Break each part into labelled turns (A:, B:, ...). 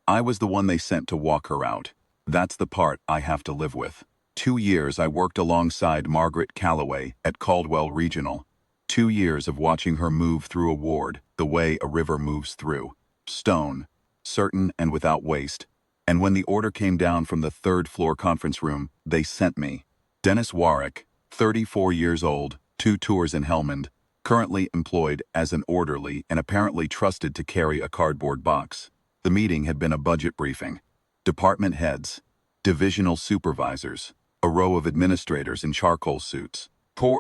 A: I was the one they sent to walk her out. That's the part I have to live with. 2 years I worked alongside Margaret Calloway at Caldwell Regional. 2 years of watching her move through a ward the way a river moves through. Stone, certain and without waste. And when the order came down from the third-floor conference room, they sent me. Dennis Warwick, 34 years old, 2 tours in Helmand, currently employed as an orderly and apparently trusted to carry a cardboard box. The meeting had been a budget briefing. Department heads, divisional supervisors, a row of administrators in charcoal suits.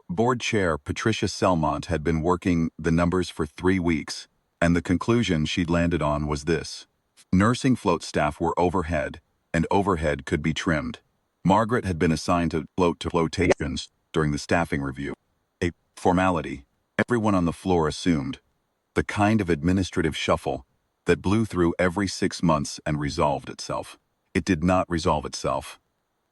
A: Board chair Patricia Selmont had been working the numbers for 3 weeks, and the conclusion she'd landed on was this. Nursing float staff were overhead, and overhead could be trimmed. Margaret had been assigned to flotations during the staffing review. A formality everyone on the floor assumed. The kind of administrative shuffle that blew through every 6 months and resolved itself. It did not resolve itself.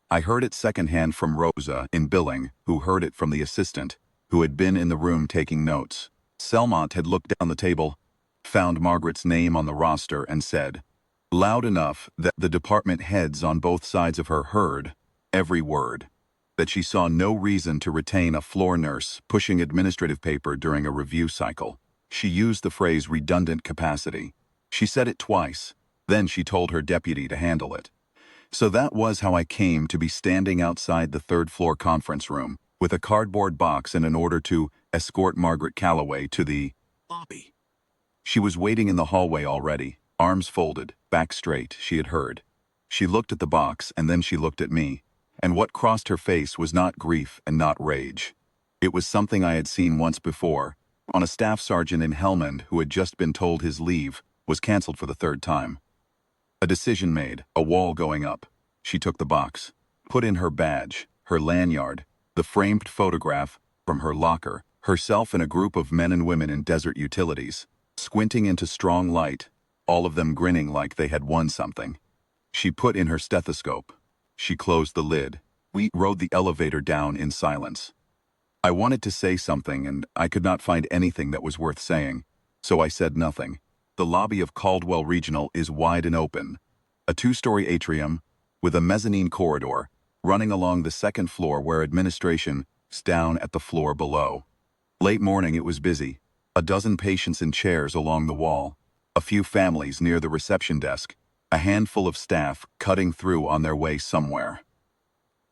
A: I heard it secondhand from Rosa in billing, who heard it from the assistant, who had been in the room taking notes. Selmont had looked down the table, found Margaret's name on the roster, and said, loud enough that the department heads on both sides of her heard every word, that she saw no reason to retain a floor nurse pushing administrative paper during a review cycle. She used the phrase redundant capacity. She said it twice, then she told her deputy to handle it. So that was how I came to be standing outside the third-floor conference room, with a cardboard box and an order to escort Margaret Calloway to the lobby. She was waiting in the hallway already, arms folded, back straight, she had heard. She looked at the box and then she looked at me, and what crossed her face was not grief and not rage. It was something I had seen once before, on a staff sergeant in Helmand who had just been told his leave was cancelled for the 3rd time. A decision made, a wall going up. She took the box, put in her badge, her lanyard, the framed photograph from her locker, herself and a group of men and women in desert utilities, squinting into strong light, all of them grinning like they had won something. She put in her stethoscope. She closed the lid. We rode the elevator down in silence. I wanted to say something and I could not find anything that was worth saying, so I said nothing. The lobby of Caldwell Regional is wide and open, a 2-story atrium with a mezzanine corridor running along the 2nd floor where administration is down at the floor below. Late morning it was busy, a dozen patients in chairs along the wall, a few families near the reception desk, a handful of staff cutting through on their way somewhere.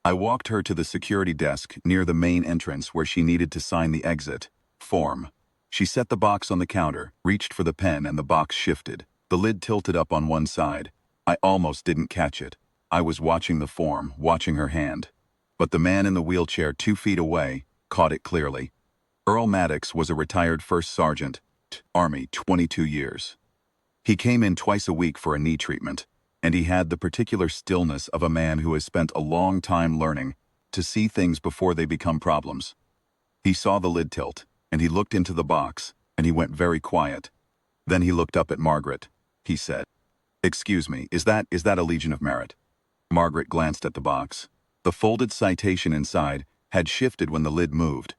A: I walked her to the security desk near the main entrance where she needed to sign the exit form. She set the box on the counter, reached for the pen, and the box shifted. The lid tilted up on one side. I almost didn't catch it. I was watching the form, watching her hand. But the man in the wheelchair 2 feet away caught it clearly. Earl Maddox was a retired first sergeant, Army, 22 years. He came in twice a week for a knee treatment, and he had the particular stillness of a man who has spent a long time learning to see things before they become problems. He saw the lid tilt, and he looked into the box, and he went very quiet. Then he looked up at Margaret. He said, "Excuse me, is that a Legion of Merit?" Margaret glanced at the box. The folded citation inside had shifted when the lid moved.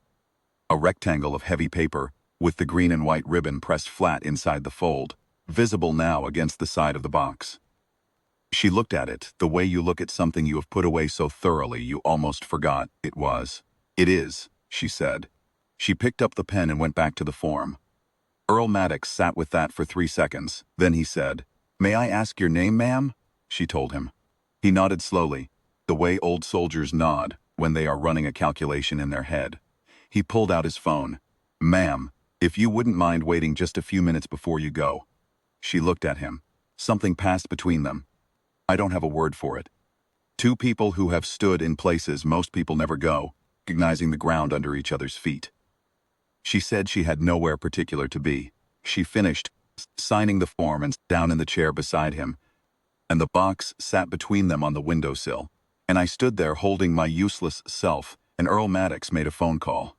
A: A rectangle of heavy paper, with the green and white ribbon pressed flat inside the fold, visible now against the side of the box. She looked at it, the way you look at something you have put away so thoroughly you almost forgot it was. "It is," she said. She picked up the pen and went back to the form. Earl Maddox sat with that for 3 seconds. Then he said, "May I ask your name, ma'am?" She told him. He nodded slowly, the way old soldiers nod when they are running a calculation in their head. He pulled out his phone. "Ma'am, if you wouldn't mind waiting just a few minutes before you go." She looked at him. Something passed between them. I don't have a word for it. 2 people who have stood in places most people never go, recognizing the ground under each other's feet. She said she had nowhere particular to be. She finished signing the form and sat down in the chair beside him, and the box sat between them on the windowsill, and I stood there holding my useless self, and Earl Maddox made a phone call.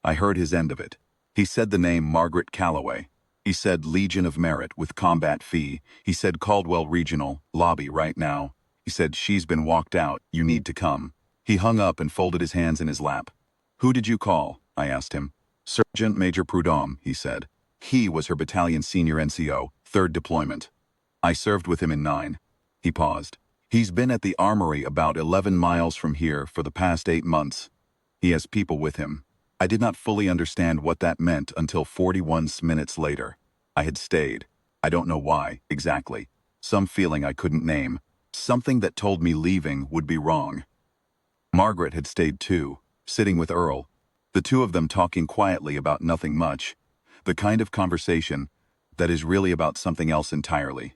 A: I heard his end of it. He said the name Margaret Calloway. He said Legion of Merit with combat fee. He said Caldwell Regional, lobby right now. He said she's been walked out, you need to come. He hung up and folded his hands in his lap. "Who did you call?" I asked him. "Sergeant Major Prudhomme," he said. He was her battalion senior NCO, 3rd deployment. I served with him in 9. He paused. He's been at the armory about 11 miles from here for the past 8 months. He has people with him. I did not fully understand what that meant until 41 minutes later. I had stayed. I don't know why, exactly. Some feeling I couldn't name. Something that told me leaving would be wrong. Margaret had stayed too, sitting with Earl. The two of them talking quietly about nothing much. The kind of conversation that is really about something else entirely.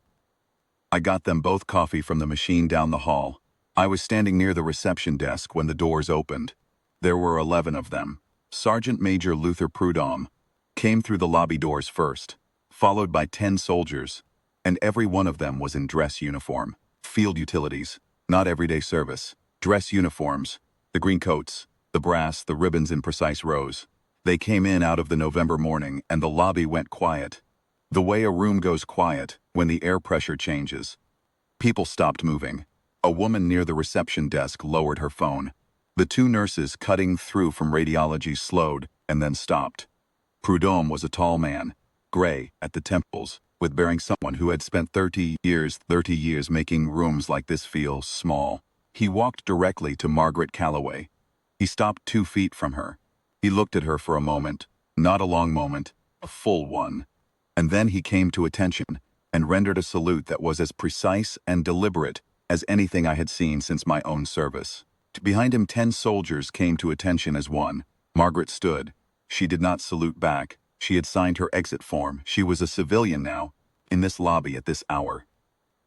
A: I got them both coffee from the machine down the hall. I was standing near the reception desk when the doors opened. There were 11 of them. Sergeant Major Luther Prudhomme came through the lobby doors first, followed by 10 soldiers, and every one of them was in dress uniform. Field utilities, not everyday service. Dress uniforms, the green coats, the brass, the ribbons in precise rows. They came in out of the November morning, and the lobby went quiet. The way a room goes quiet when the air pressure changes. People stopped moving. A woman near the reception desk lowered her phone. The two nurses cutting through from radiology slowed and then stopped. Prudhomme was a tall man, gray at the temples, with bearing someone who had spent 30 years making rooms like this feel small. He walked directly to Margaret Calloway. He stopped 2 feet from her. He looked at her for a moment, not a long moment, a full one. And then he came to attention and rendered a salute that was as precise and deliberate as anything I had seen since my own service. Behind him 10 soldiers came to attention as one. Margaret stood. She did not salute back. She had signed her exit form. She was a civilian now, in this lobby at this hour.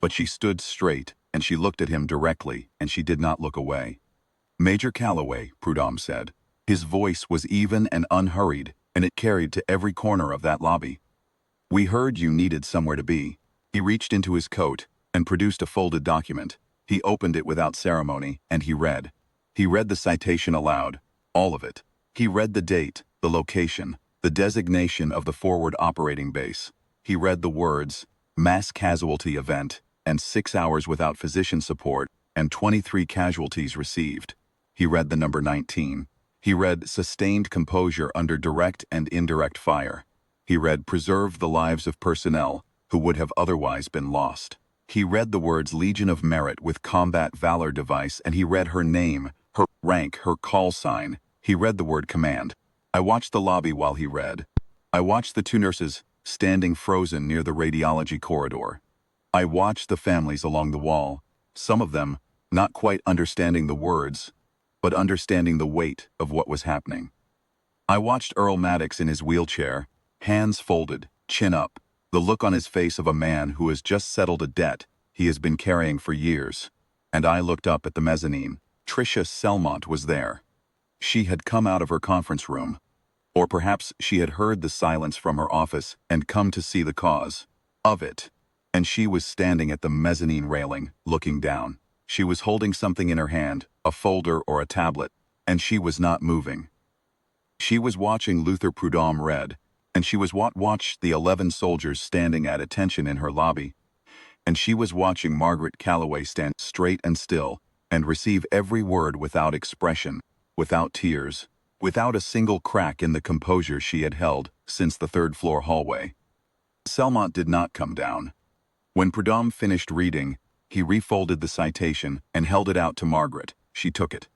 A: But she stood straight, and she looked at him directly, and she did not look away. "Major Calloway," Prudhomme said. His voice was even and unhurried, and it carried to every corner of that lobby. "We heard you needed somewhere to be." He reached into his coat and produced a folded document. He opened it without ceremony, and he read. He read the citation aloud, all of it. He read the date, the location, the designation of the forward operating base. He read the words, "mass casualty event," and 6 hours without physician support, and 23 casualties received. He read the number 19. He read sustained composure under direct and indirect fire. He read preserve the lives of personnel who would have otherwise been lost. He read the words Legion of Merit with Combat Valor device, and he read her name, her rank, her call sign. He read the word command. I watched the lobby while he read. I watched the two nurses standing frozen near the radiology corridor. I watched the families along the wall, some of them not quite understanding the words, but understanding the weight of what was happening. I watched Earl Maddox in his wheelchair, hands folded, chin up, the look on his face of a man who has just settled a debt he has been carrying for years. And I looked up at the mezzanine. Tricia Selmont was there. She had come out of her conference room. Or perhaps she had heard the silence from her office and come to see the cause of it. And she was standing at the mezzanine railing, looking down. She was holding something in her hand, a folder or a tablet, and she was not moving. She was watching Luther Prudhomme read, and she was watched the 11 soldiers standing at attention in her lobby, and she was watching Margaret Calloway stand straight and still and receive every word without expression, without tears, without a single crack in the composure she had held since the third-floor hallway. Selmont did not come down. When Prudhomme finished reading, he refolded the citation and held it out to Margaret. She took it.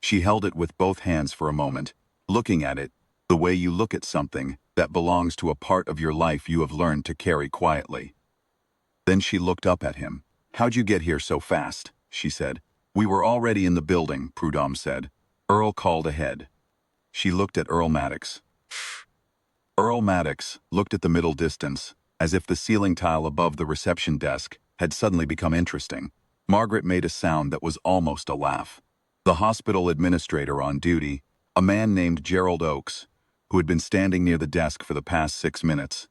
A: She held it with both hands for a moment, looking at it, the way you look at something that belongs to a part of your life you have learned to carry quietly. Then she looked up at him. "How'd you get here so fast?" she said. "We were already in the building," Prudhomme said. Earl called ahead. She looked at Earl Maddox. Earl Maddox looked at the middle distance, as if the ceiling tile above the reception desk had suddenly become interesting. Margaret made a sound that was almost a laugh. The hospital administrator on duty, a man named Gerald Oakes, who had been standing near the desk for the past 6 minutes,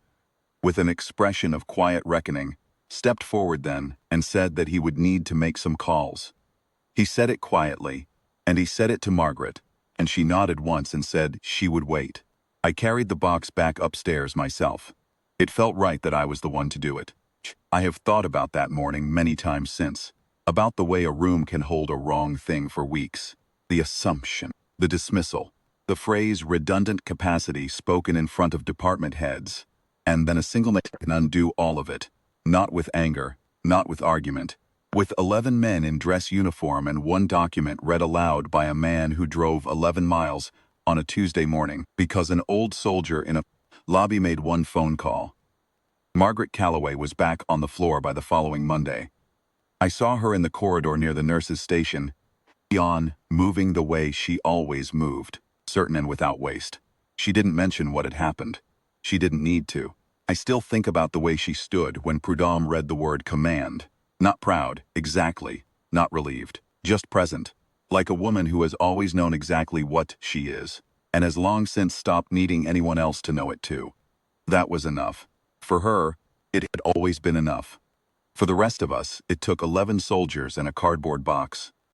A: with an expression of quiet reckoning, stepped forward then and said that he would need to make some calls. He said it quietly, and he said it to Margaret, and she nodded once and said she would wait. I carried the box back upstairs myself. It felt right that I was the one to do it. I have thought about that morning many times since, about the way a room can hold a wrong thing for weeks. The assumption, the dismissal, the phrase redundant capacity spoken in front of department heads, and then a single man can undo all of it. Not with anger, not with argument. With 11 men in dress uniform and one document read aloud by a man who drove 11 miles on a Tuesday morning because an old soldier in a lobby made one phone call. Margaret Calloway was back on the floor by the following Monday. I saw her in the corridor near the nurse's station, moving the way she always moved, certain and without waste. She didn't mention what had happened. She didn't need to. I still think about the way she stood when Prudhomme read the word command. Not proud, exactly, not relieved, just present, like a woman who has always known exactly what she is, and has long since stopped needing anyone else to know it too. That was enough. For her, it had always been enough. For the rest of us, it took 11 soldiers and a cardboard box.